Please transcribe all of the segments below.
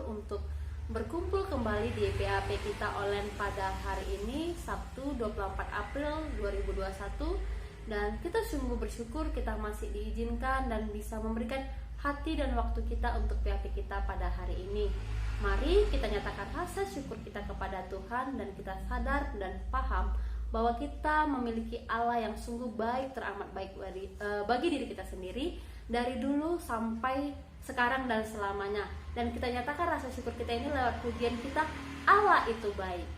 bersyukur untuk berkumpul kembali di PAP kita online pada hari ini, Sabtu 24 April 2021. Dan kita sungguh bersyukur kita masih diizinkan dan bisa memberikan hati dan waktu kita untuk PAP kita pada hari ini. Mari kita nyatakan rasa syukur kita kepada Tuhan dan kita sadar dan paham bahwa kita memiliki Allah yang sungguh baik, teramat baik bagi diri kita sendiri dari dulu sampai sekarang dan selamanya. Dan kita nyatakan rasa syukur kita ini lewat pujian kita, Allah itu baik.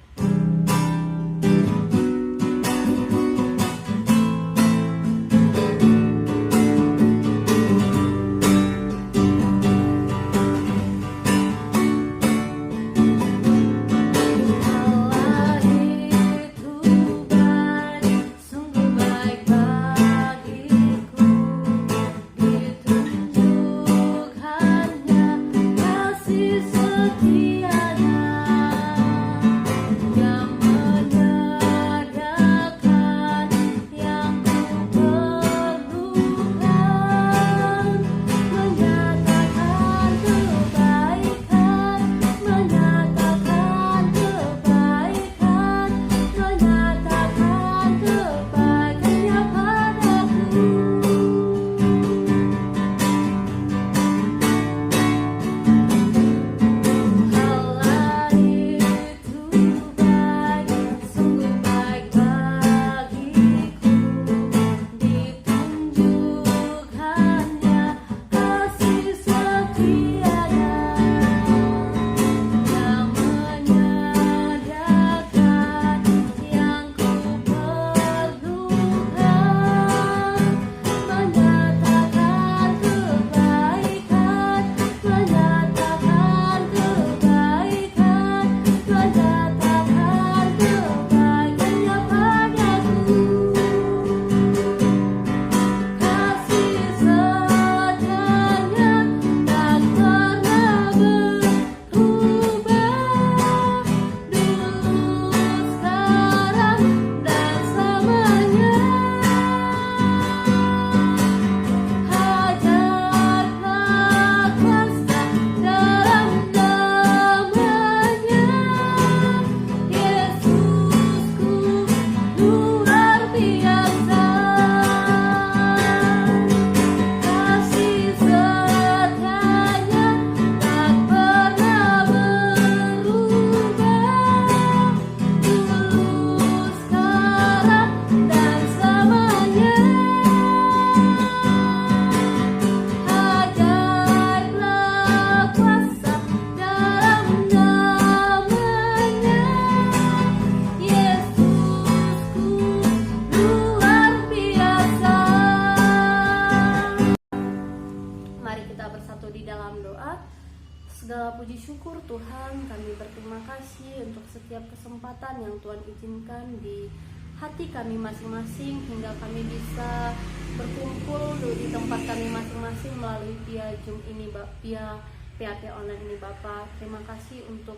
Segala puji syukur Tuhan, kami berterima kasih untuk setiap kesempatan yang Tuhan izinkan di hati kami masing-masing hingga kami bisa berkumpul di tempat kami masing-masing melalui via Zoom ini, via PAP online ini Bapak. Terima kasih untuk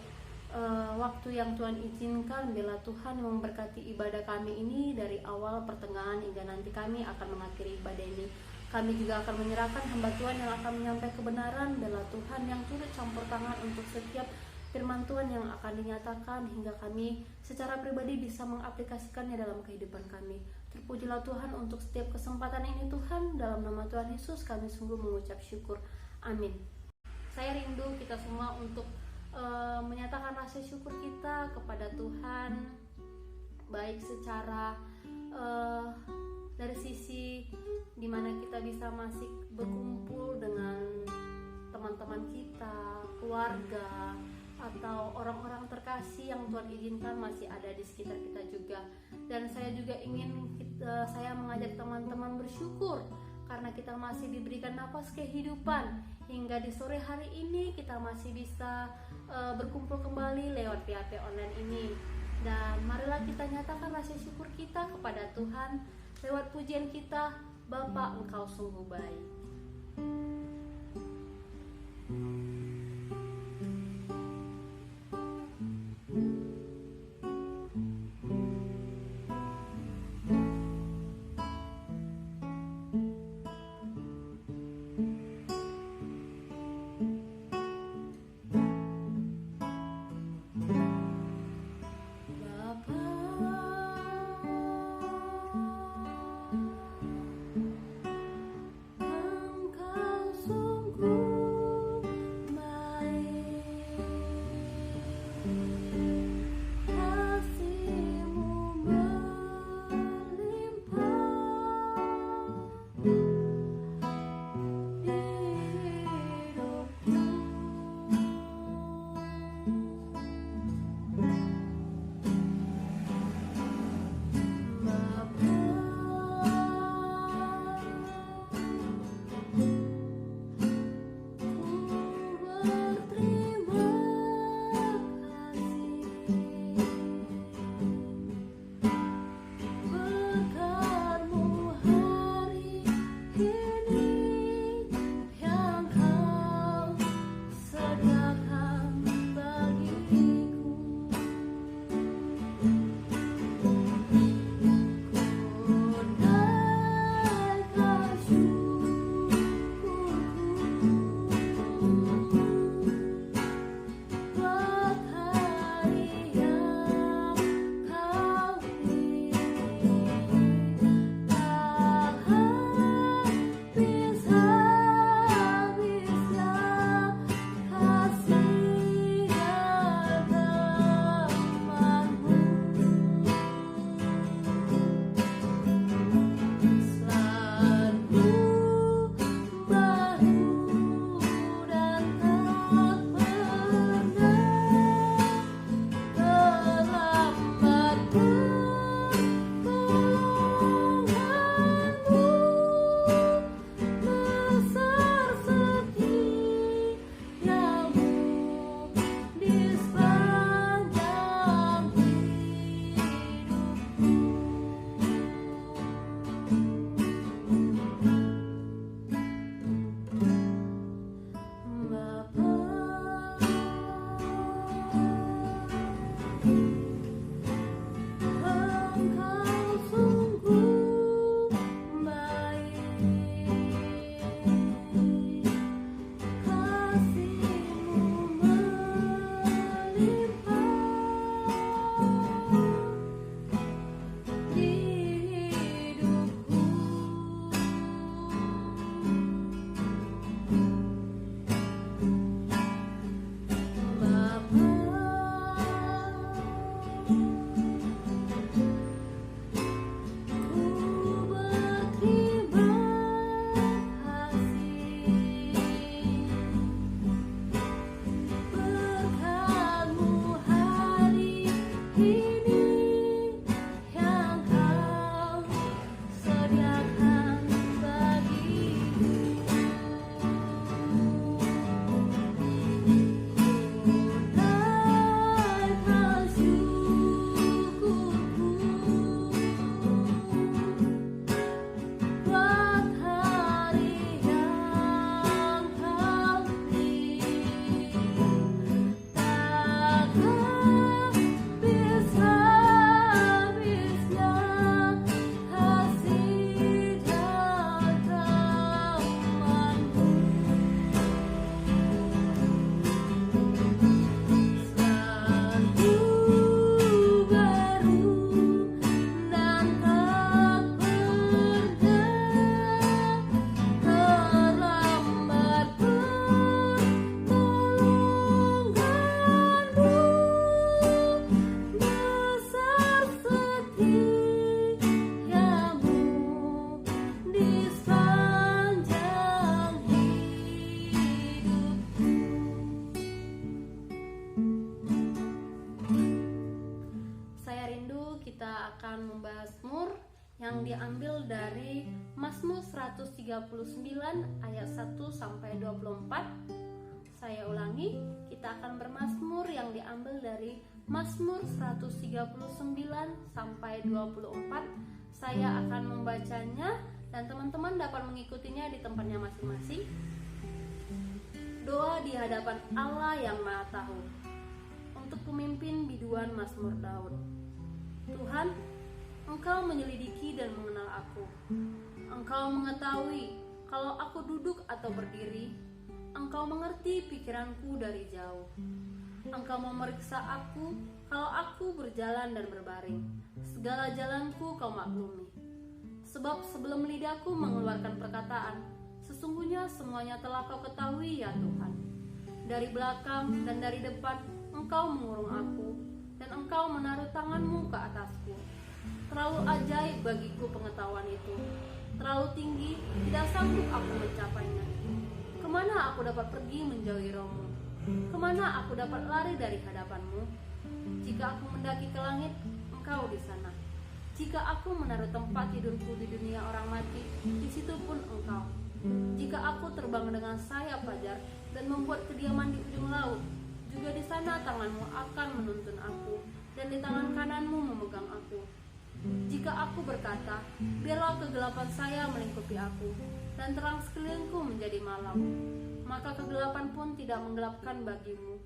waktu yang Tuhan izinkan, bila Tuhan memberkati ibadah kami ini dari awal, pertengahan hingga nanti kami akan mengakhiri ibadah ini. Kami juga akan menyerahkan hamba Tuhan yang akan menyampaikan kebenaran, bela Tuhan yang turut campur tangan untuk setiap firman Tuhan yang akan dinyatakan hingga kami secara pribadi bisa mengaplikasikannya dalam kehidupan kami. Terpujilah Tuhan untuk setiap kesempatan ini Tuhan, dalam nama Tuhan Yesus kami sungguh mengucap syukur. Amin. Saya rindu kita semua untuk menyatakan rasa syukur kita kepada Tuhan, baik secara dari sisi dimana kita bisa masih berkumpul dengan teman-teman kita, keluarga, atau orang-orang terkasih yang Tuhan izinkan masih ada di sekitar kita juga. Dan saya juga saya mengajak teman-teman bersyukur karena kita masih diberikan napas kehidupan hingga di sore hari ini kita masih bisa berkumpul kembali lewat PAP online ini. Dan marilah kita nyatakan rasa syukur kita kepada Tuhan lewat pujian kita, Bapa Engkau sungguh baik. kita akan membahas Mazmur yang diambil dari Mazmur 139 ayat 1 sampai 24. Saya ulangi, kita akan bermazmur yang diambil dari Mazmur 139 sampai 24. Saya akan membacanya dan teman-teman dapat mengikutinya di tempatnya masing-masing. Doa di hadapan Allah yang Maha Tahu. Untuk pemimpin biduan Mazmur Daud. Tuhan, Engkau menyelidiki dan mengenal aku. Engkau mengetahui kalau aku duduk atau berdiri. Engkau mengerti pikiranku dari jauh. Engkau memeriksa aku kalau aku berjalan dan berbaring. Segala jalanku Kau maklumi. Sebab sebelum lidahku mengeluarkan perkataan, sesungguhnya semuanya telah Kau ketahui ya Tuhan. Dari belakang dan dari depan Engkau mengurung aku, dan Engkau menaruh tangan-Mu ke atasku. Terlalu ajaib bagiku pengetahuan itu. Terlalu tinggi, tidak sanggup aku mencapainya. Kemana aku dapat pergi menjauhi Roh-Mu? Kemana aku dapat lari dari hadapan-Mu? Jika aku mendaki ke langit, Engkau di sana. Jika aku menaruh tempat tidurku di dunia orang mati, di situ pun Engkau. Jika aku terbang dengan sayap fajar dan membuat kediaman di ujung laut, juga di sana tangan-Mu akan menuntun aku, dan di tangan kanan-Mu memegang aku. Jika aku berkata, biarlah kegelapan saya melingkupi aku, dan terang sekelilingku menjadi malam, maka kegelapan pun tidak menggelapkan bagimu,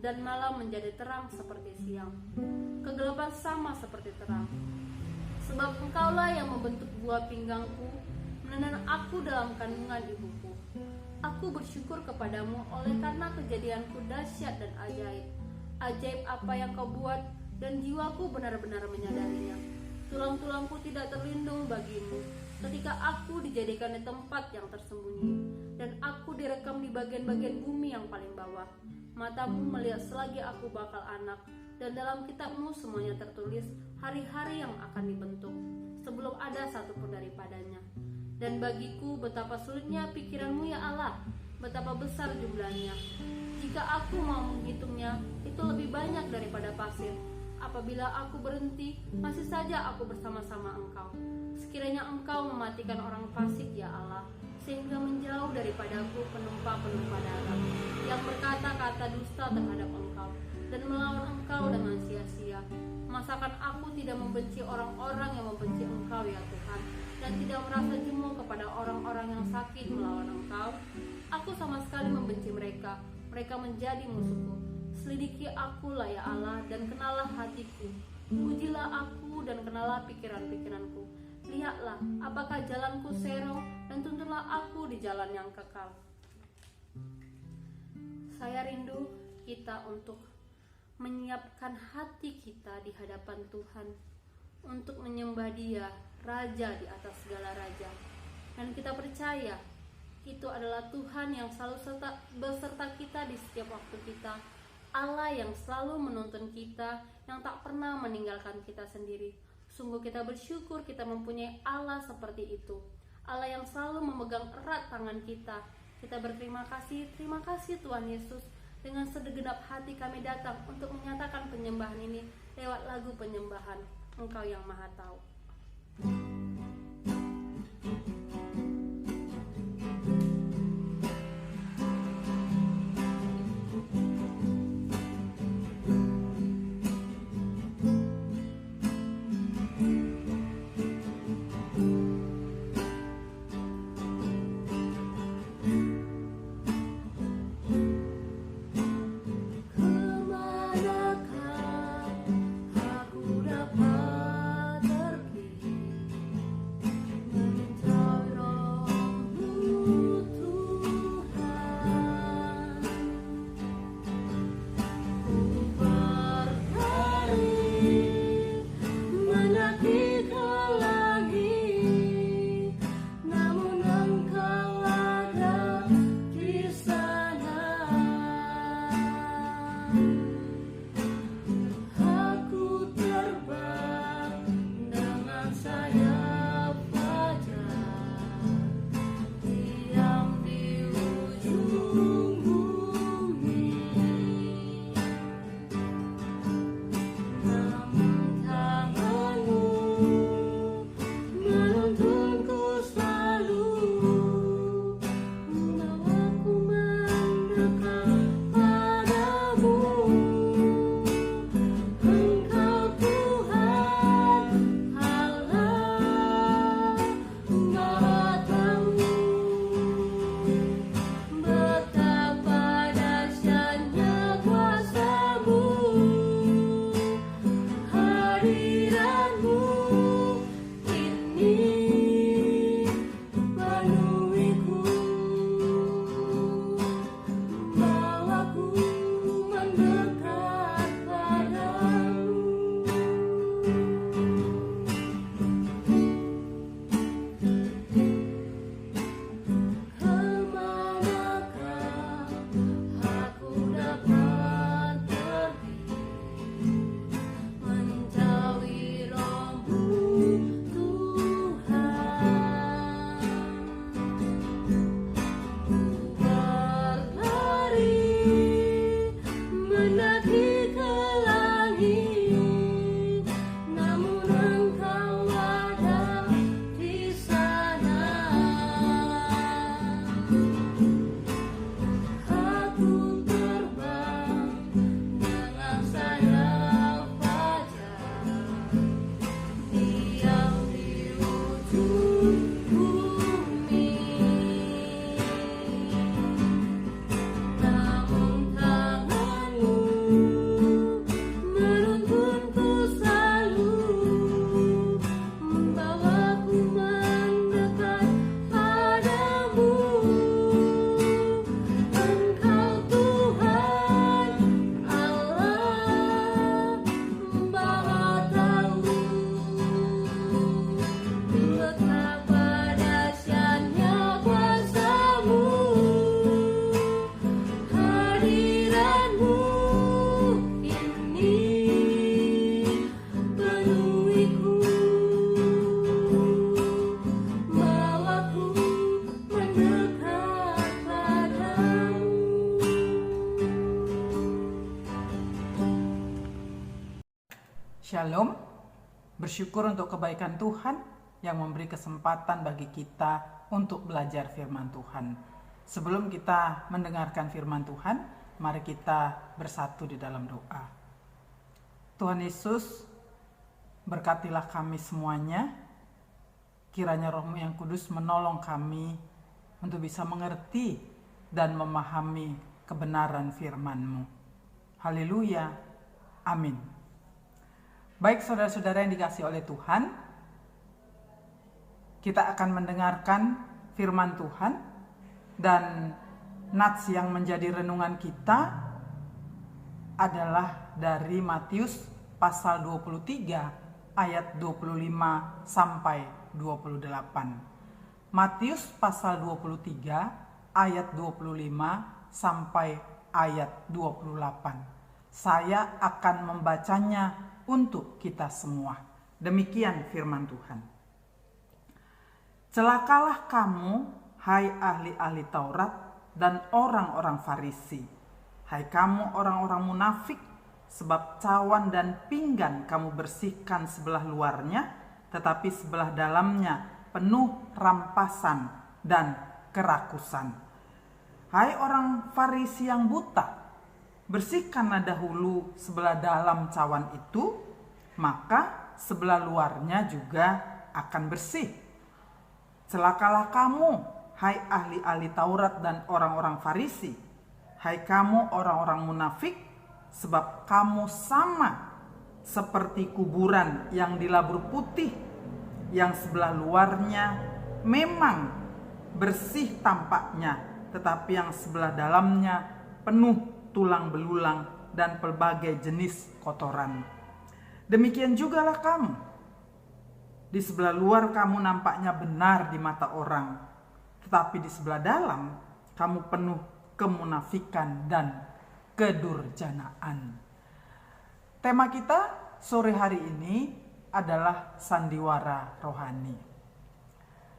dan malam menjadi terang seperti siang. Kegelapan sama seperti terang. Sebab Engkaulah yang membentuk buah pinggangku, menelan aku dalam kandungan ibuku. Aku bersyukur kepadamu oleh karena kejadianku dahsyat dan ajaib. Ajaib apa yang Kau buat, dan jiwaku benar-benar menyadarinya. Tulang-tulangku tidak terlindung bagimu ketika aku dijadikan di tempat yang tersembunyi, dan aku direkam di bagian-bagian bumi yang paling bawah. Matamu melihat selagi aku bakal anak, dan dalam kitab-Mu semuanya tertulis hari-hari yang akan dibentuk, sebelum ada satupun daripadanya. Dan bagiku betapa sulitnya pikiran-Mu ya Allah, betapa besar jumlahnya. Jika aku mau menghitungnya, itu lebih banyak daripada pasir. Apabila aku berhenti, masih saja aku bersama-sama Engkau. Sekiranya Engkau mematikan orang fasik ya Allah, sehingga menjauh daripadaku penumpa-penumpa darah yang berkata-kata dusta terhadap Engkau dan melawan Engkau dengan sia-sia. Masakan aku tidak membenci orang-orang yang membenci Engkau ya Tuhan, dan tidak merasa jemu kepada orang-orang yang sakit melawan Engkau? Aku sama sekali membenci mereka. Mereka menjadi musuhku. Selidiki aku lah ya Allah, dan kenalah hatiku. Ujilah aku dan kenalah pikiran-pikiranku. Lihatlah apakah jalanku serong, dan tuntunlah aku di jalan yang kekal. Saya rindu kita untuk menyiapkan hati kita di hadapan Tuhan, untuk menyembah Dia, Raja di atas segala raja. Dan kita percaya itu adalah Tuhan yang selalu beserta kita di setiap waktu kita. Allah yang selalu menuntun kita, yang tak pernah meninggalkan kita sendiri. Sungguh kita bersyukur kita mempunyai Allah seperti itu. Allah yang selalu memegang erat tangan kita. Kita berterima kasih, terima kasih Tuhan Yesus. Dengan segenap hati kami datang untuk menyatakan penyembahan ini lewat lagu penyembahan Engkau yang Maha Tahu. Bersyukur untuk kebaikan Tuhan yang memberi kesempatan bagi kita untuk belajar firman Tuhan. Sebelum kita mendengarkan firman Tuhan, mari kita bersatu di dalam doa. Tuhan Yesus, berkatilah kami semuanya. Kiranya Roh-Mu yang Kudus menolong kami untuk bisa mengerti dan memahami kebenaran firman-Mu. Haleluya. Amin. Baik saudara-saudara yang dikasihi oleh Tuhan, kita akan mendengarkan firman Tuhan, dan nats yang menjadi renungan kita adalah dari Matius pasal 23 ayat 25 sampai 28. Matius pasal 23 ayat 25 sampai ayat 28. Saya akan membacanya untuk kita semua. Demikian firman Tuhan. Celakalah kamu, hai ahli-ahli Taurat dan orang-orang Farisi. Hai kamu orang-orang munafik, sebab cawan dan pinggan kamu bersihkan sebelah luarnya, tetapi sebelah dalamnya penuh rampasan dan kerakusan. Hai orang Farisi yang buta, bersihkanlah dahulu sebelah dalam cawan itu, maka sebelah luarnya juga akan bersih. Celakalah kamu, hai ahli-ahli Taurat dan orang-orang Farisi. Hai kamu orang-orang munafik, sebab kamu sama seperti kuburan yang dilabur putih, yang sebelah luarnya memang bersih tampaknya, tetapi yang sebelah dalamnya penuh tulang belulang dan pelbagai jenis kotoran. Demikian jugalah kamu. Di sebelah luar kamu nampaknya benar di mata orang, tetapi di sebelah dalam kamu penuh kemunafikan dan kedurjanaan. Tema kita sore hari ini adalah sandiwara rohani.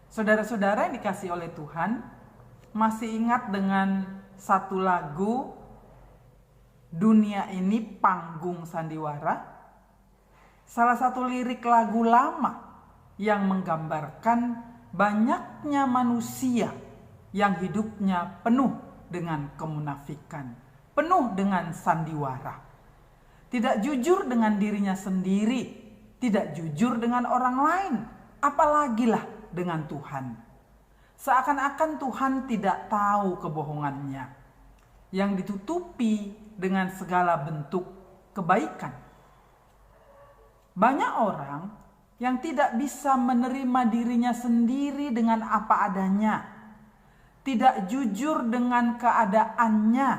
Saudara-saudara yang dikasihi oleh Tuhan, masih ingat dengan satu lagu Dunia Ini Panggung Sandiwara? Salah satu lirik lagu lama yang menggambarkan banyaknya manusia yang hidupnya penuh dengan kemunafikan, penuh dengan sandiwara. Tidak jujur dengan dirinya sendiri, tidak jujur dengan orang lain, apalagilah dengan Tuhan. Seakan-akan Tuhan tidak tahu kebohongannya yang ditutupi dengan segala bentuk kebaikan. Banyak orang yang tidak bisa menerima dirinya sendiri dengan apa adanya, tidak jujur dengan keadaannya,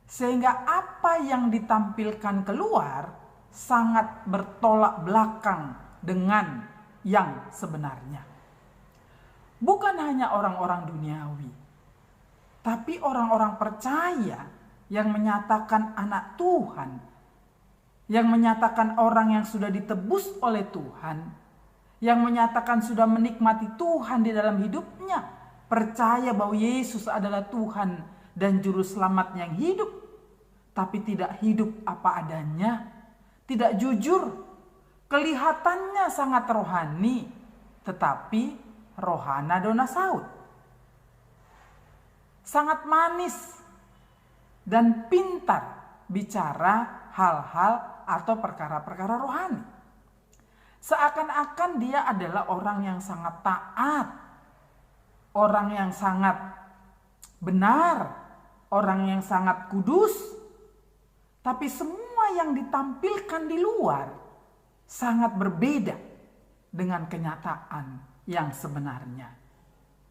sehingga apa yang ditampilkan keluar sangat bertolak belakang dengan yang sebenarnya. Bukan hanya orang-orang duniawi, tapi orang-orang percaya yang menyatakan anak Tuhan, yang menyatakan orang yang sudah ditebus oleh Tuhan, yang menyatakan sudah menikmati Tuhan di dalam hidupnya, percaya bahwa Yesus adalah Tuhan dan Juru Selamat yang hidup, tapi tidak hidup apa adanya, tidak jujur, kelihatannya sangat rohani, tetapi rohana dona saut. Sangat manis dan pintar bicara hal-hal atau perkara-perkara rohani. Seakan-akan dia adalah orang yang sangat taat, orang yang sangat benar, orang yang sangat kudus, tapi semua yang ditampilkan di luar sangat berbeda dengan kenyataan yang sebenarnya.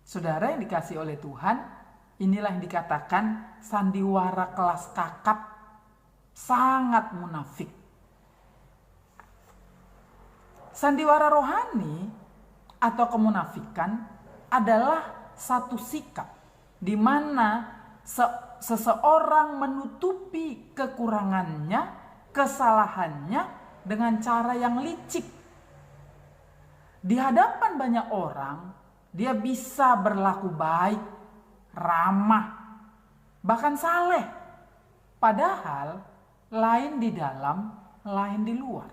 Saudara yang dikasihi oleh Tuhan, inilah yang dikatakan sandiwara kelas kakap, sangat munafik. Sandiwara rohani atau kemunafikan adalah satu sikap di mana seseorang menutupi kekurangannya, kesalahannya dengan cara yang licik. Di hadapan banyak orang, dia bisa berlaku baik, ramah, bahkan saleh. Padahal lain di dalam, lain di luar.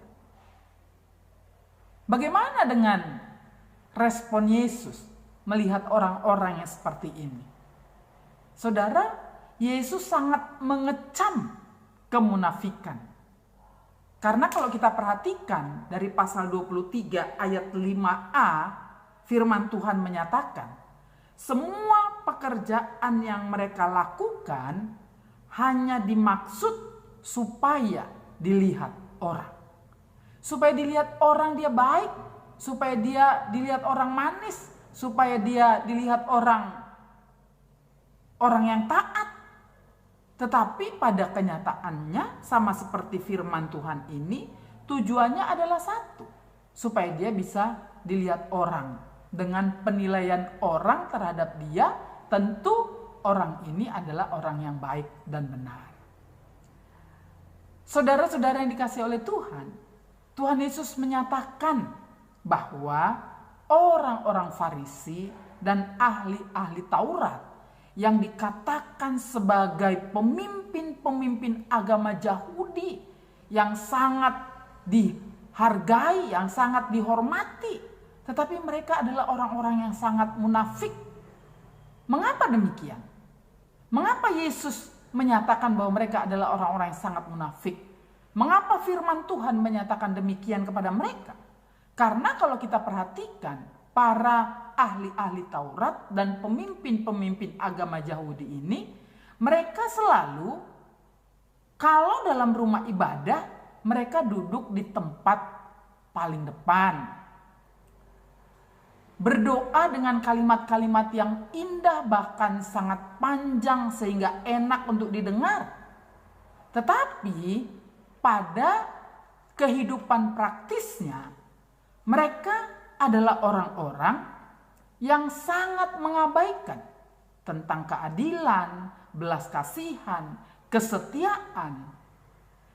Bagaimana dengan respon Yesus melihat orang-orang yang seperti ini? Saudara, Yesus sangat mengecam kemunafikan. Karena kalau kita perhatikan dari pasal 23 ayat 5a, firman Tuhan menyatakan, semua pekerjaan yang mereka lakukan hanya dimaksud supaya dilihat orang. Supaya dilihat orang dia baik, supaya dia dilihat orang manis, supaya dia dilihat orang yang taat. Tetapi pada kenyataannya sama seperti firman Tuhan ini, tujuannya adalah satu, supaya dia bisa dilihat orang. Dengan penilaian orang terhadap dia, tentu orang ini adalah orang yang baik dan benar. Saudara-saudara yang dikasihi oleh Tuhan, Tuhan Yesus menyatakan bahwa orang-orang Farisi dan ahli-ahli Taurat yang dikatakan sebagai pemimpin-pemimpin agama Yahudi yang sangat dihargai, yang sangat dihormati, tetapi mereka adalah orang-orang yang sangat munafik. Mengapa demikian? Mengapa Yesus menyatakan bahwa mereka adalah orang-orang yang sangat munafik? Mengapa firman Tuhan menyatakan demikian kepada mereka? Karena kalau kita perhatikan, para ahli-ahli Taurat dan pemimpin-pemimpin agama Yahudi ini, mereka selalu kalau dalam rumah ibadah, mereka duduk di tempat paling depan. Berdoa dengan kalimat-kalimat yang indah, bahkan sangat panjang sehingga enak untuk didengar. Tetapi pada kehidupan praktisnya, mereka adalah orang-orang yang sangat mengabaikan tentang keadilan, belas kasihan, kesetiaan.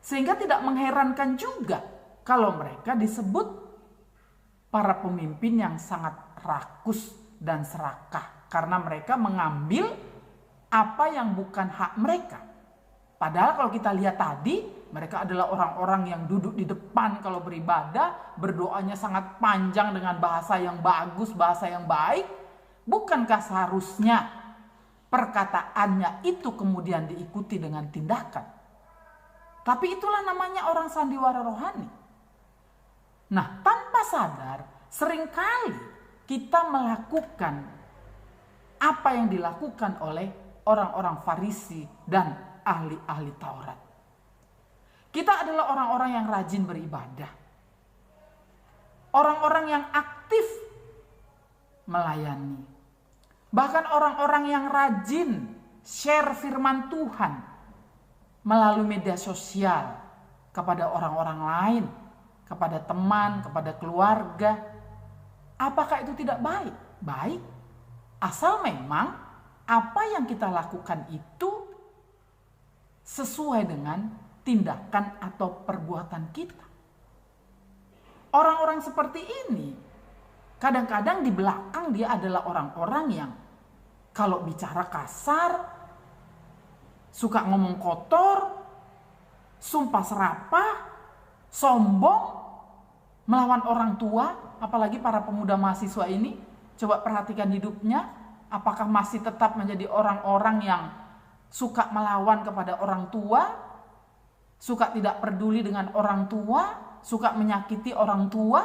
Sehingga tidak mengherankan juga kalau mereka disebut para pemimpin yang sangat rakus dan serakah. Karena mereka mengambil apa yang bukan hak mereka. Padahal kalau kita lihat tadi, mereka adalah orang-orang yang duduk di depan kalau beribadah, berdoanya sangat panjang dengan bahasa yang bagus, bahasa yang baik. Bukankah seharusnya perkataannya itu kemudian diikuti dengan tindakan? Tapi itulah namanya orang sandiwara rohani. Nah, tanpa sadar, seringkali kita melakukan apa yang dilakukan oleh orang-orang Farisi dan ahli-ahli Taurat. Kita adalah orang-orang yang rajin beribadah. Orang-orang yang aktif melayani. Bahkan orang-orang yang rajin share firman Tuhan melalui media sosial kepada orang-orang lain, kepada teman, kepada keluarga. Apakah itu tidak baik? Baik. Asal memang apa yang kita lakukan itu sesuai dengan tindakan atau perbuatan kita. Orang-orang seperti ini kadang-kadang di belakang dia adalah orang-orang yang kalau bicara kasar, suka ngomong kotor, sumpah serapah, sombong, melawan orang tua, apalagi para pemuda mahasiswa ini. Coba perhatikan hidupnya, apakah masih tetap menjadi orang-orang yang suka melawan kepada orang tua, suka tidak peduli dengan orang tua, suka menyakiti orang tua?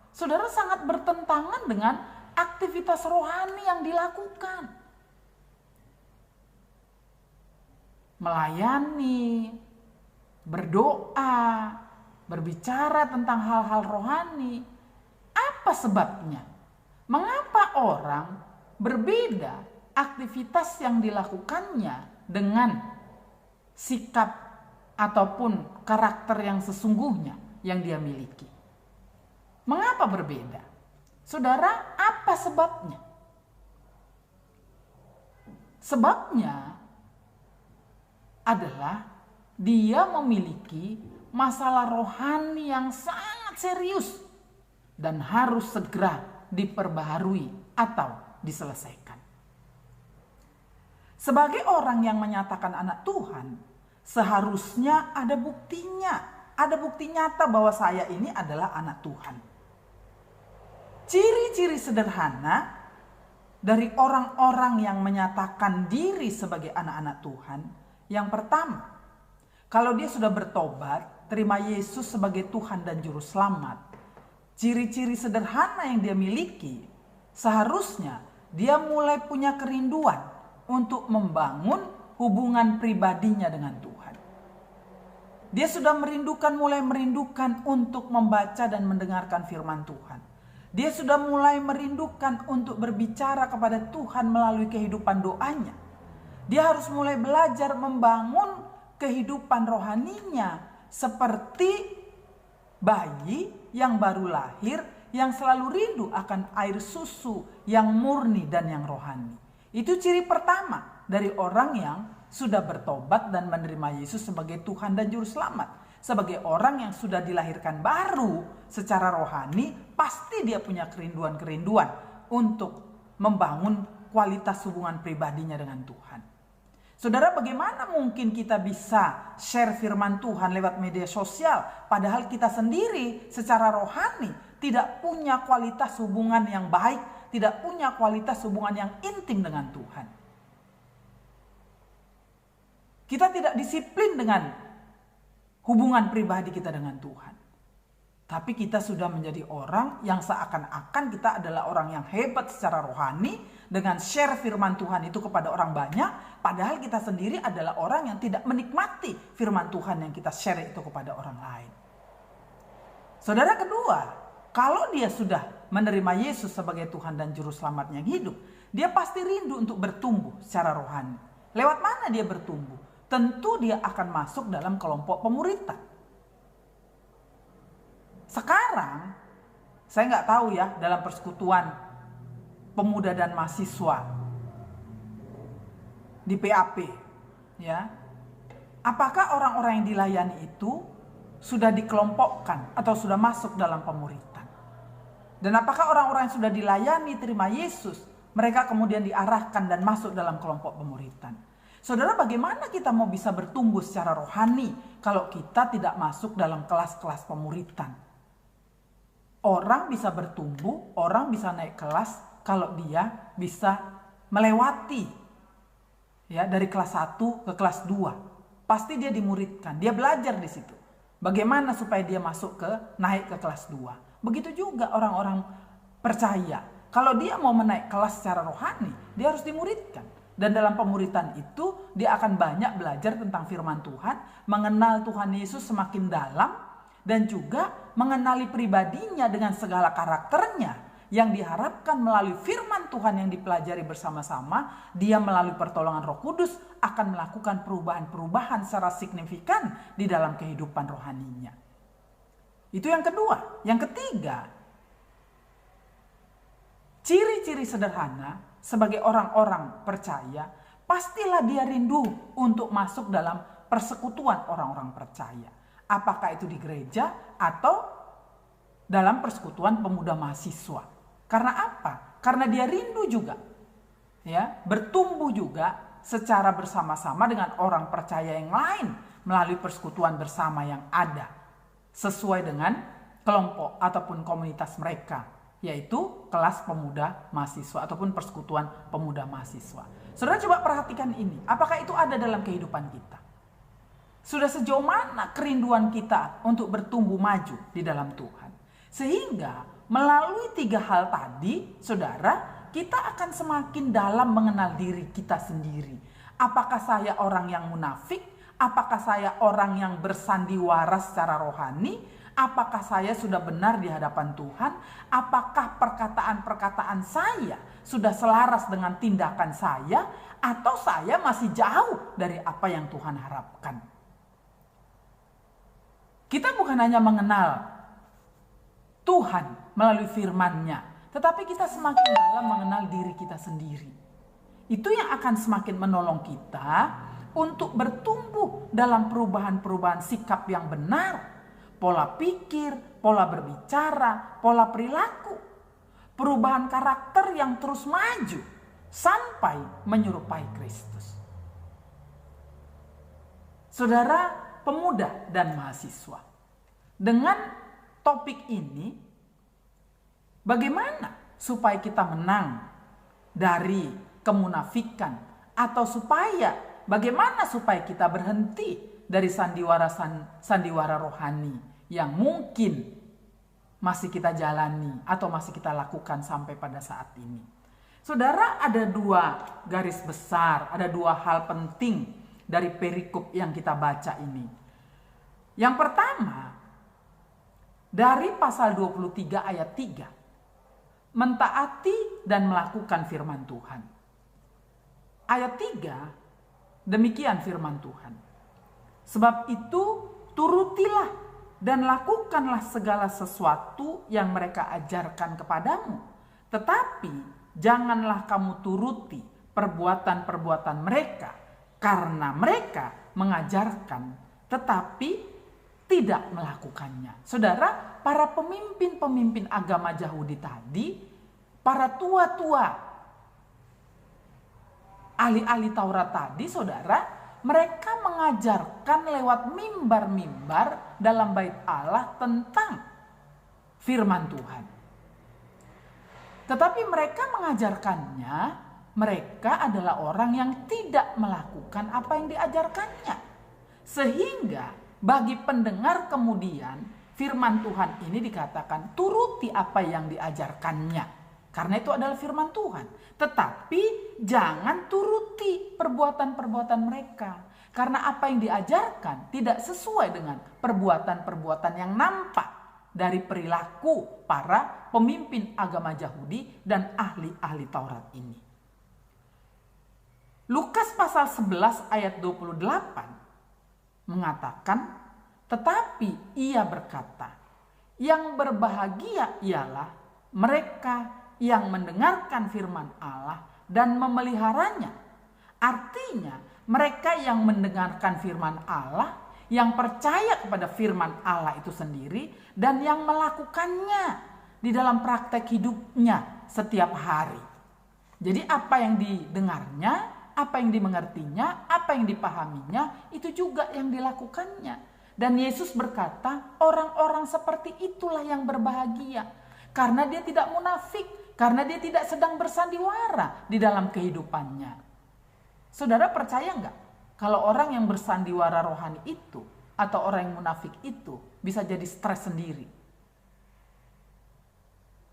Saudara, sangat bertentangan dengan aktivitas rohani yang dilakukan. Melayani, berdoa, berbicara tentang hal-hal rohani. Apa sebabnya? Mengapa orang berbeda aktivitas yang dilakukannya dengan sikap ataupun karakter yang sesungguhnya yang dia miliki? Mengapa berbeda? Saudara, apa sebabnya? Sebabnya adalah dia memiliki masalah rohani yang sangat serius dan harus segera diperbaharui atau diselesaikan. Sebagai orang yang menyatakan anak Tuhan, seharusnya ada buktinya, ada bukti nyata bahwa saya ini adalah anak Tuhan. Ciri-ciri sederhana dari orang-orang yang menyatakan diri sebagai anak-anak Tuhan. Yang pertama, kalau dia sudah bertobat, terima Yesus sebagai Tuhan dan Juru Selamat, ciri-ciri sederhana yang dia miliki, seharusnya dia mulai punya kerinduan untuk membangun hubungan pribadinya dengan Tuhan. Dia sudah mulai merindukan untuk membaca dan mendengarkan firman Tuhan. Dia sudah mulai merindukan untuk berbicara kepada Tuhan melalui kehidupan doanya. Dia harus mulai belajar membangun kehidupan rohaninya seperti bayi yang baru lahir yang selalu rindu akan air susu yang murni dan yang rohani. Itu ciri pertama dari orang yang sudah bertobat dan menerima Yesus sebagai Tuhan dan Juru Selamat. Sebagai orang yang sudah dilahirkan baru secara rohani, pasti dia punya kerinduan-kerinduan untuk membangun kualitas hubungan pribadinya dengan Tuhan. Saudara, bagaimana mungkin kita bisa share firman Tuhan lewat media sosial, padahal kita sendiri secara rohani tidak punya kualitas hubungan yang baik, tidak punya kualitas hubungan yang intim dengan Tuhan. Kita tidak disiplin dengan hubungan pribadi kita dengan Tuhan. Tapi kita sudah menjadi orang yang seakan-akan kita adalah orang yang hebat secara rohani dengan share firman Tuhan itu kepada orang banyak, padahal kita sendiri adalah orang yang tidak menikmati firman Tuhan yang kita share itu kepada orang lain. Saudara, kedua, kalau dia sudah menerima Yesus sebagai Tuhan dan Juru Selamatnya yang hidup, dia pasti rindu untuk bertumbuh secara rohani. Lewat mana dia bertumbuh? Tentu dia akan masuk dalam kelompok pemuritan. Sekarang, saya nggak tahu ya dalam persekutuan pemuda dan mahasiswa di PAP, ya, apakah orang-orang yang dilayani itu sudah dikelompokkan atau sudah masuk dalam pemuritan? Dan apakah orang-orang yang sudah dilayani terima Yesus, mereka kemudian diarahkan dan masuk dalam kelompok pemuritan? Saudara, bagaimana kita mau bisa bertumbuh secara rohani kalau kita tidak masuk dalam kelas-kelas pemuritan? Orang bisa bertumbuh, orang bisa naik kelas kalau dia bisa melewati ya dari kelas 1 ke kelas 2. Pasti dia dimuridkan, dia belajar di situ. Bagaimana supaya dia naik ke kelas 2. Begitu juga orang-orang percaya. Kalau dia mau menaik kelas secara rohani, dia harus dimuridkan. Dan dalam pemuritan itu dia akan banyak belajar tentang firman Tuhan, mengenal Tuhan Yesus semakin dalam, dan juga mengenali pribadinya dengan segala karakternya yang diharapkan melalui firman Tuhan yang dipelajari bersama-sama. Dia melalui pertolongan Roh Kudus akan melakukan perubahan-perubahan secara signifikan di dalam kehidupan rohaninya. Itu yang kedua. Yang ketiga, ciri-ciri sederhana sebagai orang-orang percaya, pastilah dia rindu untuk masuk dalam persekutuan orang-orang percaya. Apakah itu di gereja atau dalam persekutuan pemuda mahasiswa. Karena apa? Karena dia rindu juga, ya, bertumbuh juga secara bersama-sama dengan orang percaya yang lain melalui persekutuan bersama yang ada sesuai dengan kelompok ataupun komunitas mereka, yaitu kelas pemuda mahasiswa ataupun persekutuan pemuda mahasiswa. Saudara, coba perhatikan ini. Apakah itu ada dalam kehidupan kita? Sudah sejauh mana kerinduan kita untuk bertumbuh maju di dalam Tuhan? Sehingga melalui 3 hal tadi, saudara, kita akan semakin dalam mengenal diri kita sendiri. Apakah saya orang yang munafik? Apakah saya orang yang bersandiwara secara rohani? Apakah saya sudah benar di hadapan Tuhan? Apakah perkataan-perkataan saya sudah selaras dengan tindakan saya? Atau saya masih jauh dari apa yang Tuhan harapkan? Kita bukan hanya mengenal Tuhan melalui firman-Nya, tetapi kita semakin dalam mengenal diri kita sendiri. Itu yang akan semakin menolong kita untuk bertumbuh dalam perubahan-perubahan sikap yang benar, pola pikir, pola berbicara, pola perilaku, perubahan karakter yang terus maju sampai menyerupai Kristus. Saudara pemuda dan mahasiswa, dengan topik ini Bagaimana supaya kita menang dari kemunafikan, atau bagaimana supaya kita berhenti dari sandiwara rohani yang mungkin masih kita jalani atau masih kita lakukan sampai pada saat ini. Saudara, ada 2 garis besar, ada 2 hal penting dari perikop yang kita baca ini. Yang pertama, dari pasal 23 ayat 3, mentaati dan melakukan firman Tuhan. Ayat 3, demikian firman Tuhan. Sebab itu turutilah dan lakukanlah segala sesuatu yang mereka ajarkan kepadamu. Tetapi janganlah kamu turuti perbuatan-perbuatan mereka, karena mereka mengajarkan tetapi tidak melakukannya. Saudara, para pemimpin-pemimpin agama Yahudi tadi, para tua-tua ahli-ahli Taurat tadi, saudara, mereka mengajarkan lewat mimbar-mimbar dalam bait Allah tentang firman Tuhan. Tetapi mereka mengajarkannya, mereka adalah orang yang tidak melakukan apa yang diajarkannya. Sehingga bagi pendengar kemudian firman Tuhan ini dikatakan turuti apa yang diajarkannya. Karena itu adalah firman Tuhan. Tetapi jangan turuti perbuatan-perbuatan mereka. Karena apa yang diajarkan tidak sesuai dengan perbuatan-perbuatan yang nampak dari perilaku para pemimpin agama Yahudi dan ahli-ahli Taurat ini. Lukas pasal 11 ayat 28 mengatakan, tetapi ia berkata, yang berbahagia ialah mereka yang mendengarkan firman Allah dan memeliharanya. Artinya mereka yang mendengarkan firman Allah, yang percaya kepada firman Allah itu sendiri, dan yang melakukannya di dalam praktek hidupnya setiap hari. Jadi apa yang didengarnya, apa yang dimengertinya, apa yang dipahaminya, itu juga yang dilakukannya. Dan Yesus berkata, orang-orang seperti itulah yang berbahagia. Karena dia tidak munafik, karena dia tidak sedang bersandiwara di dalam kehidupannya. Saudara percaya nggak? Kalau orang yang bersandiwara rohani itu, atau orang yang munafik itu, bisa jadi stres sendiri.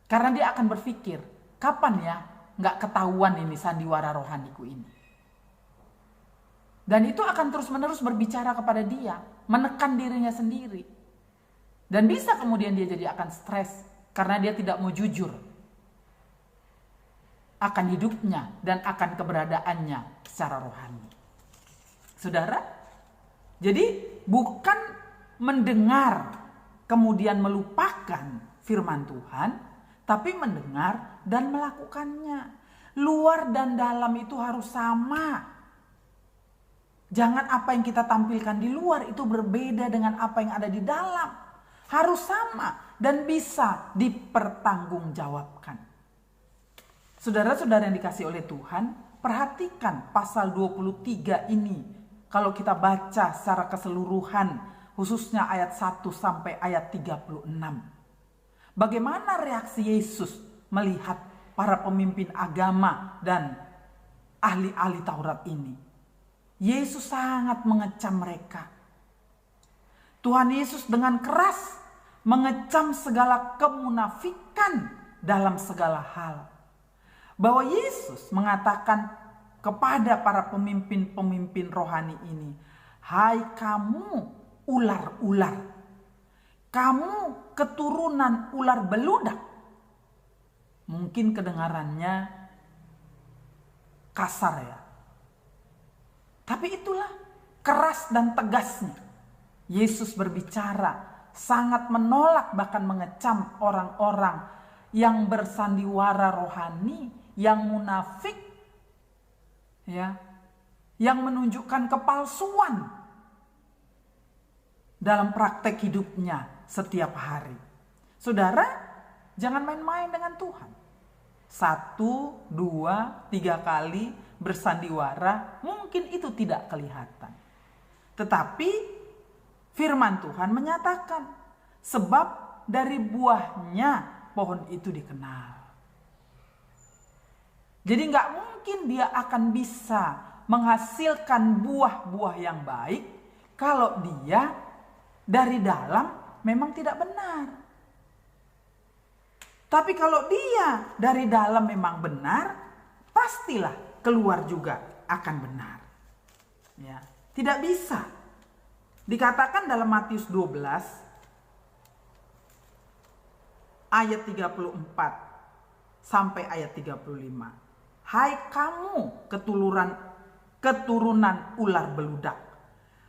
Karena dia akan berpikir, kapan ya nggak ketahuan ini sandiwara rohaniku ini. Dan itu akan terus-menerus berbicara kepada dia, menekan dirinya sendiri. Dan bisa kemudian dia jadi akan stres, karena dia tidak mau jujur akan hidupnya dan akan keberadaannya secara rohani. Saudara, jadi bukan mendengar kemudian melupakan firman Tuhan, tapi mendengar dan melakukannya. Luar dan dalam itu harus sama. Jangan apa yang kita tampilkan di luar itu berbeda dengan apa yang ada di dalam. Harus sama dan bisa dipertanggungjawabkan. Saudara-saudara yang dikasih oleh Tuhan, perhatikan pasal 23 ini. Kalau kita baca secara keseluruhan, khususnya ayat 1 sampai ayat 36. Bagaimana reaksi Yesus melihat para pemimpin agama dan ahli-ahli Taurat ini? Yesus sangat mengecam mereka. Tuhan Yesus dengan keras mengecam segala kemunafikan dalam segala hal. Bahwa Yesus mengatakan kepada para pemimpin-pemimpin rohani ini, hai kamu ular-ular, kamu keturunan ular beludak. Mungkin kedengarannya kasar ya. Tapi itulah keras dan tegasnya. Yesus berbicara, sangat menolak bahkan mengecam orang-orang yang bersandiwara rohani, yang munafik, ya, yang menunjukkan kepalsuan dalam praktek hidupnya setiap hari. Saudara, jangan main-main dengan Tuhan. 1, 2, 3 kali bersandiwara, mungkin itu tidak kelihatan. Tetapi firman Tuhan menyatakan, sebab dari buahnya pohon itu dikenal. Jadi nggak mungkin dia akan bisa menghasilkan buah-buah yang baik kalau dia dari dalam memang tidak benar. Tapi kalau dia dari dalam memang benar, pastilah keluar juga akan benar. Ya, tidak bisa. Dikatakan dalam Matius 12 ayat 34 sampai ayat 35. Hai kamu keturunan ular beludak,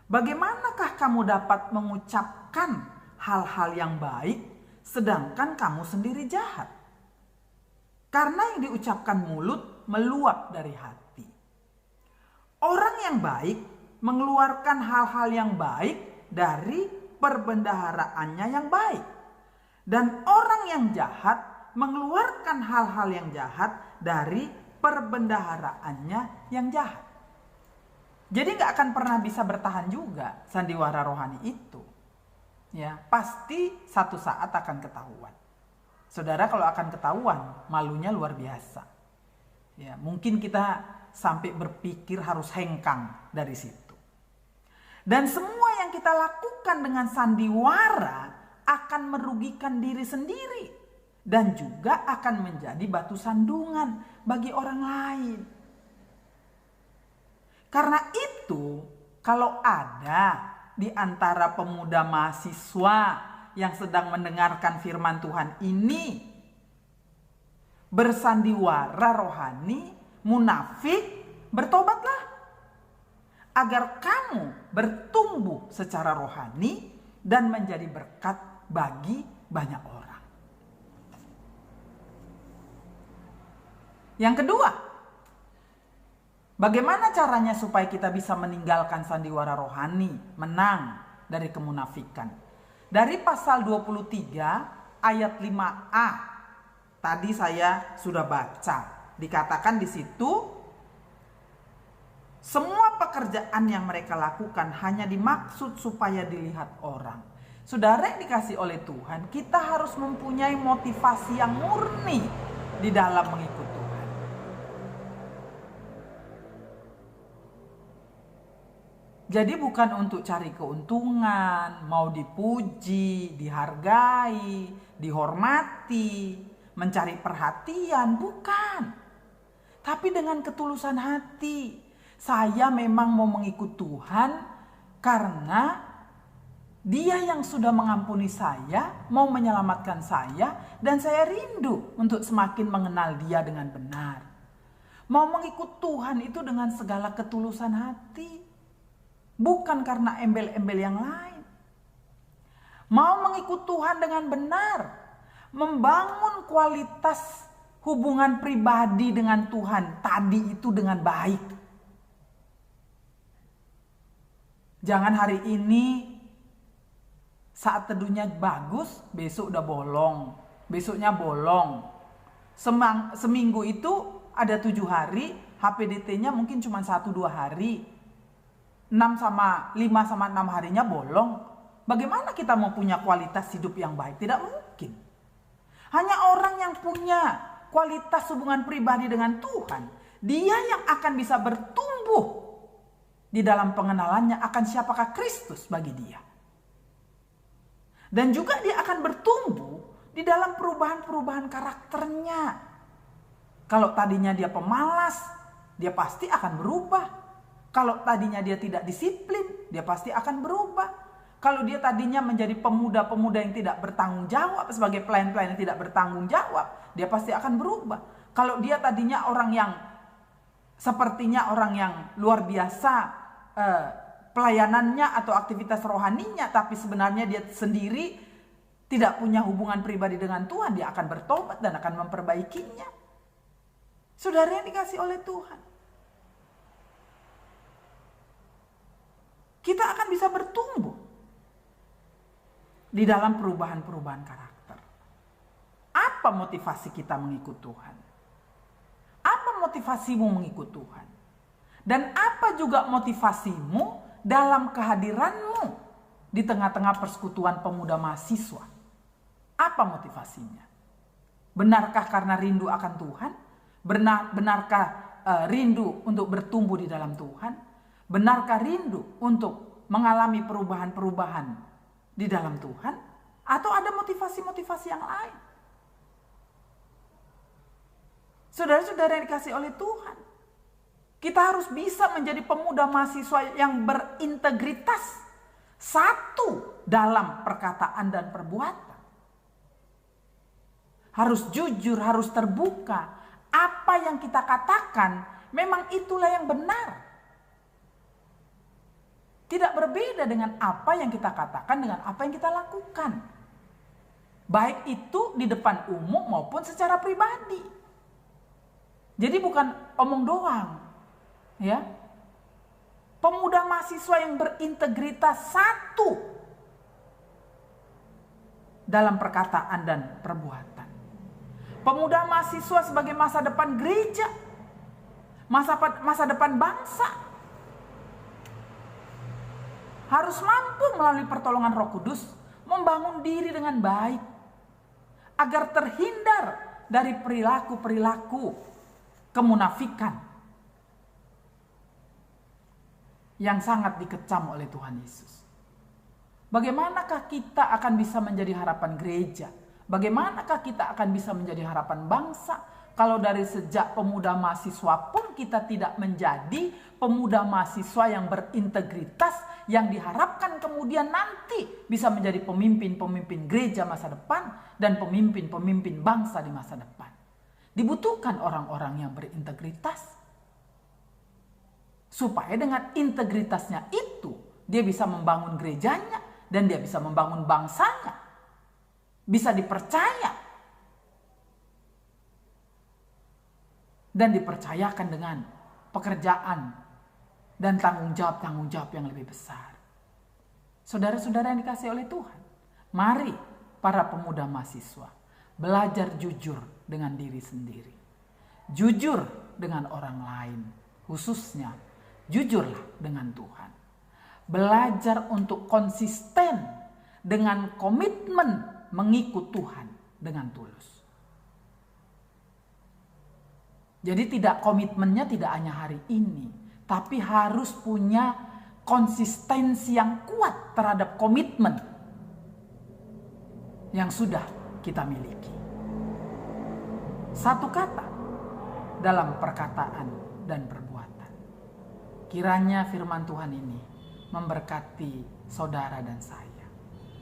bagaimanakah kamu dapat mengucapkan hal-hal yang baik sedangkan kamu sendiri jahat? Karena yang diucapkan mulut meluap dari hati. Orang yang baik mengeluarkan hal-hal yang baik dari perbendaharaannya yang baik. Dan orang yang jahat mengeluarkan hal-hal yang jahat dari perbendaharaannya yang jahat. Jadi gak akan pernah bisa bertahan juga sandiwara rohani itu. Ya, pasti satu saat akan ketahuan. Saudara, kalau akan ketahuan, malunya luar biasa. Ya, mungkin kita sampai berpikir harus hengkang dari situ. Dan semua yang kita lakukan dengan sandiwara akan merugikan diri sendiri dan juga akan menjadi batu sandungan bagi orang lain. Karena itu, kalau ada di antara pemuda mahasiswa yang sedang mendengarkan firman Tuhan ini bersandiwara rohani, munafik, bertobatlah agar kamu bertumbuh secara rohani dan menjadi berkat bagi banyak orang. Yang kedua, bagaimana caranya supaya kita bisa meninggalkan sandiwara rohani, menang dari kemunafikan? Dari pasal 23 ayat 5a. Tadi saya sudah baca. Dikatakan di situ, semua pekerjaan yang mereka lakukan hanya dimaksud supaya dilihat orang. Saudara yang dikasih oleh Tuhan, kita harus mempunyai motivasi yang murni di dalam mengikut Tuhan. Jadi bukan untuk cari keuntungan, mau dipuji, dihargai, dihormati, mencari perhatian, bukan. Tapi dengan ketulusan hati, saya memang mau mengikut Tuhan karena Dia yang sudah mengampuni saya, mau menyelamatkan saya, dan saya rindu untuk semakin mengenal Dia dengan benar. Mau mengikut Tuhan itu dengan segala ketulusan hati. Bukan karena embel-embel yang lain. Mau mengikut Tuhan dengan benar. Membangun kualitas hubungan pribadi dengan Tuhan tadi itu dengan baik. Jangan hari ini saat teduhnya bagus, besok udah bolong. Besoknya bolong. Seminggu itu ada 7 hari, HPDT-nya mungkin cuma 1-2 hari. 5 sama 6 harinya bolong. Bagaimana kita mau punya kualitas hidup yang baik? Tidak mungkin. Hanya orang yang punya kualitas hubungan pribadi dengan Tuhan, dia yang akan bisa bertumbuh di dalam pengenalannya akan siapakah Kristus bagi dia. Dan juga dia akan bertumbuh di dalam perubahan-perubahan karakternya. Kalau tadinya dia pemalas, dia pasti akan berubah. Kalau tadinya dia tidak disiplin, dia pasti akan berubah. Kalau dia tadinya menjadi pemuda-pemuda yang tidak bertanggung jawab, sebagai pelayan-pelayan yang tidak bertanggung jawab, dia pasti akan berubah. Kalau dia tadinya orang yang sepertinya orang yang luar biasa pelayanannya atau aktivitas rohaninya, tapi sebenarnya dia sendiri tidak punya hubungan pribadi dengan Tuhan, dia akan bertobat dan akan memperbaikinya. Saudara yang dikasih oleh Tuhan, kita akan bisa bertumbuh di dalam perubahan-perubahan karakter. Apa motivasi kita mengikut Tuhan? Apa motivasimu mengikut Tuhan? Dan apa juga motivasimu dalam kehadiranmu di tengah-tengah persekutuan pemuda mahasiswa? Apa motivasinya? Benarkah karena rindu akan Tuhan? Benarkah rindu untuk bertumbuh di dalam Tuhan? Benarkah rindu untuk mengalami perubahan-perubahan di dalam Tuhan? Atau ada motivasi-motivasi yang lain? Saudara-saudara yang dikasihi oleh Tuhan, kita harus bisa menjadi pemuda mahasiswa yang berintegritas, satu dalam perkataan dan perbuatan. Harus jujur, harus terbuka. Apa yang kita katakan memang itulah yang benar. Tidak berbeda dengan apa yang kita katakan dengan apa yang kita lakukan. Baik itu di depan umum maupun secara pribadi. Jadi bukan omong doang, ya. Pemuda mahasiswa yang berintegritas, satu dalam perkataan dan perbuatan. Pemuda mahasiswa sebagai masa depan gereja, masa depan bangsa, harus mampu melalui pertolongan Roh Kudus membangun diri dengan baik agar terhindar dari perilaku-perilaku kemunafikan yang sangat dikecam oleh Tuhan Yesus. Bagaimanakah kita akan bisa menjadi harapan gereja? Bagaimanakah kita akan bisa menjadi harapan bangsa kalau dari sejak pemuda mahasiswa pun kita tidak menjadi pemuda mahasiswa yang berintegritas, yang diharapkan kemudian nanti bisa menjadi pemimpin-pemimpin gereja masa depan dan pemimpin-pemimpin bangsa di masa depan. Dibutuhkan orang-orang yang berintegritas. Supaya dengan integritasnya itu, dia bisa membangun gerejanya dan dia bisa membangun bangsanya. Bisa dipercaya. Dan dipercayakan dengan pekerjaan dan tanggung jawab yang lebih besar. Saudara-saudara yang dikasihi oleh Tuhan, mari para pemuda mahasiswa belajar jujur dengan diri sendiri. Jujur dengan orang lain, khususnya jujurlah dengan Tuhan. Belajar untuk konsisten dengan komitmen mengikut Tuhan dengan tulus. Jadi komitmennya tidak hanya hari ini, tapi harus punya konsistensi yang kuat terhadap komitmen yang sudah kita miliki. Satu kata dalam perkataan dan perbuatan. Kiranya firman Tuhan ini memberkati saudara dan saya.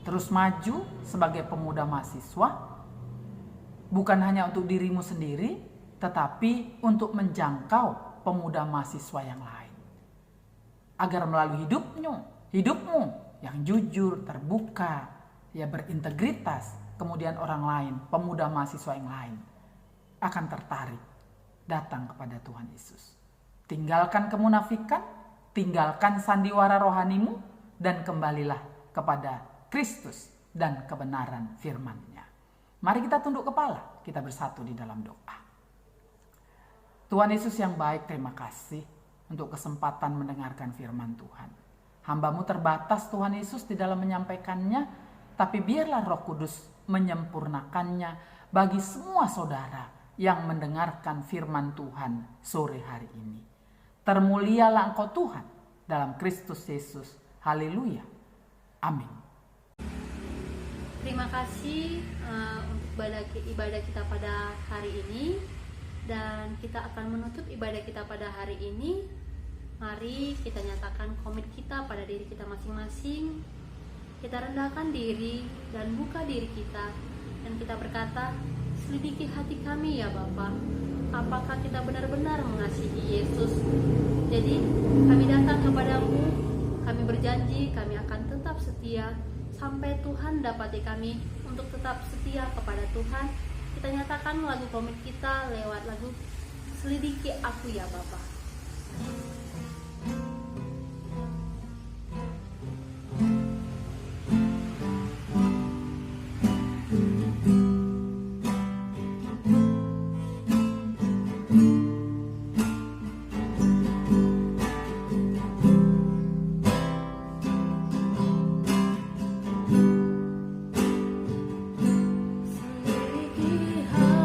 Terus maju sebagai pemuda mahasiswa, bukan hanya untuk dirimu sendiri, tetapi untuk menjangkau pemuda mahasiswa yang lain. Agar melalui hidupmu yang jujur, terbuka, ya berintegritas, kemudian orang lain, pemuda mahasiswa yang lain akan tertarik datang kepada Tuhan Yesus. Tinggalkan kemunafikan, tinggalkan sandiwara rohanimu, dan kembalilah kepada Kristus dan kebenaran firman-Nya. Mari kita tunduk kepala, kita bersatu di dalam doa. Tuhan Yesus yang baik, terima kasih untuk kesempatan mendengarkan firman Tuhan. Hamba-Mu terbatas Tuhan Yesus di dalam menyampaikannya, tapi biarlah Roh Kudus menyempurnakannya bagi semua saudara yang mendengarkan firman Tuhan sore hari ini. Termulialah Engkau Tuhan dalam Kristus Yesus. Haleluya. Amin. Terima kasih untuk ibadah kita pada hari ini. Dan kita akan menutup ibadah kita pada hari ini. Mari kita nyatakan komit kita pada diri kita masing-masing. Kita rendahkan diri dan buka diri kita. Dan kita berkata, selidiki hati kami ya Bapa. Apakah kita benar-benar mengasihi Yesus? Jadi kami datang kepadamu. Kami berjanji kami akan tetap setia sampai Tuhan dapati kami untuk tetap setia kepada Tuhan. Kita nyatakan lagu komit kita lewat lagu Selidiki Aku Ya Bapa. Selidiki hati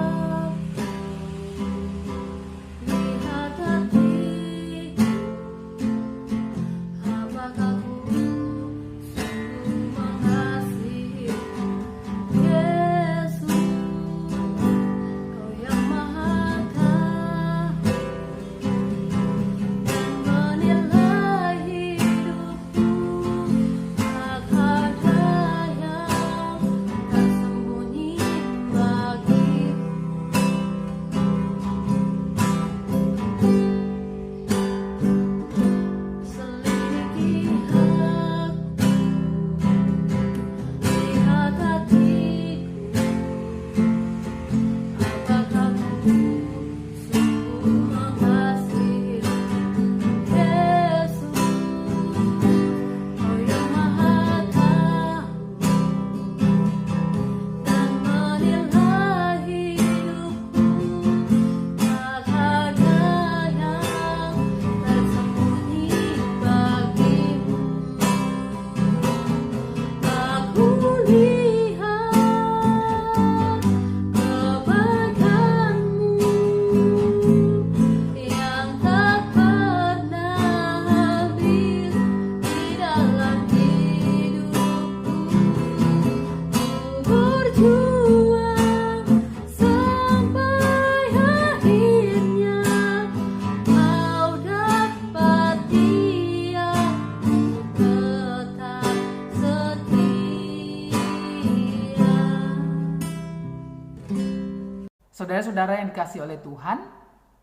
Saudara-saudara yang dikasihi oleh Tuhan,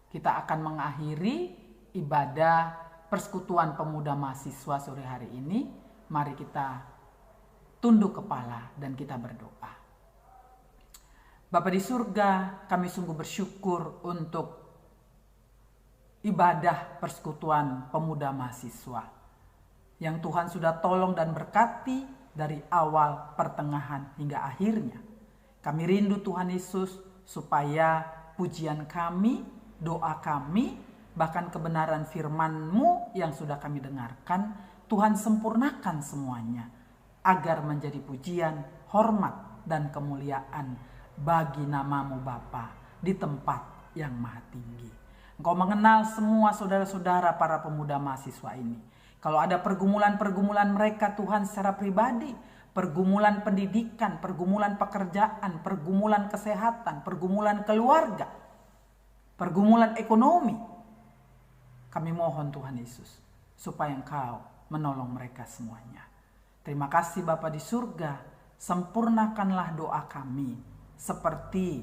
kita akan mengakhiri ibadah persekutuan pemuda mahasiswa sore hari ini. Mari kita tunduk kepala dan kita berdoa. Bapa di surga, kami sungguh bersyukur untuk ibadah persekutuan pemuda mahasiswa yang Tuhan sudah tolong dan berkati dari awal, pertengahan hingga akhirnya. Kami rindu Tuhan Yesus supaya pujian kami, doa kami, bahkan kebenaran firman-Mu yang sudah kami dengarkan, Tuhan sempurnakan semuanya agar menjadi pujian, hormat, dan kemuliaan bagi nama-Mu Bapa di tempat yang maha tinggi. Engkau mengenal semua saudara-saudara para pemuda mahasiswa ini. Kalau ada pergumulan-pergumulan mereka Tuhan secara pribadi, pergumulan pendidikan, pergumulan pekerjaan, pergumulan kesehatan, pergumulan keluarga, pergumulan ekonomi, kami mohon Tuhan Yesus supaya Engkau menolong mereka semuanya. Terima kasih Bapa di surga, sempurnakanlah doa kami seperti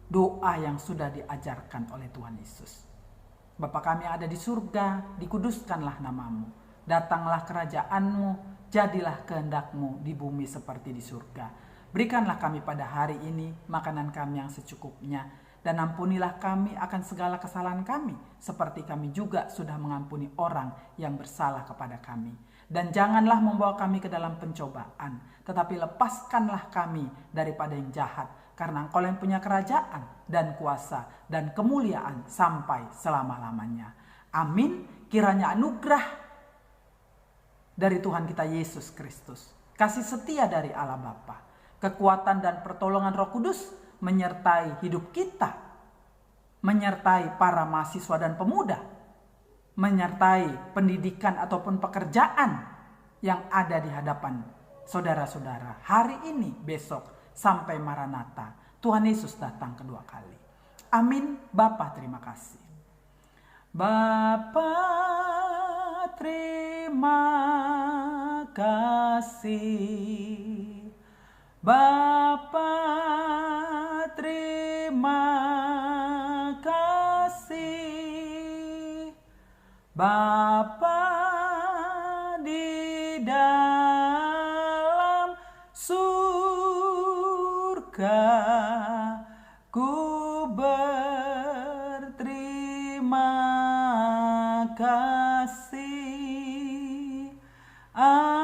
doa yang sudah diajarkan oleh Tuhan Yesus. Bapa kami yang ada di surga, dikuduskanlah nama-Mu. Datanglah kerajaan-Mu, jadilah kehendak-Mu di bumi seperti di surga. Berikanlah kami pada hari ini makanan kami yang secukupnya, dan ampunilah kami akan segala kesalahan kami, seperti kami juga sudah mengampuni orang yang bersalah kepada kami. Dan janganlah membawa kami ke dalam pencobaan, tetapi lepaskanlah kami daripada yang jahat, karena Engkau yang punya kerajaan dan kuasa dan kemuliaan sampai selama-lamanya. Amin. Kiranya anugerah dari Tuhan kita Yesus Kristus, kasih setia dari Allah Bapa, kekuatan dan pertolongan Roh Kudus menyertai hidup kita, menyertai para mahasiswa dan pemuda, menyertai pendidikan ataupun pekerjaan yang ada di hadapan saudara-saudara hari ini, besok, sampai Maranatha, Tuhan Yesus datang kedua kali. Amin. Bapa terima kasih. Bapa terima kasih. Bapa terima kasih. Bapa di dalam surga, ku berterima kasih. Amin.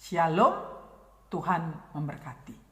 Shalom, Tuhan memberkati.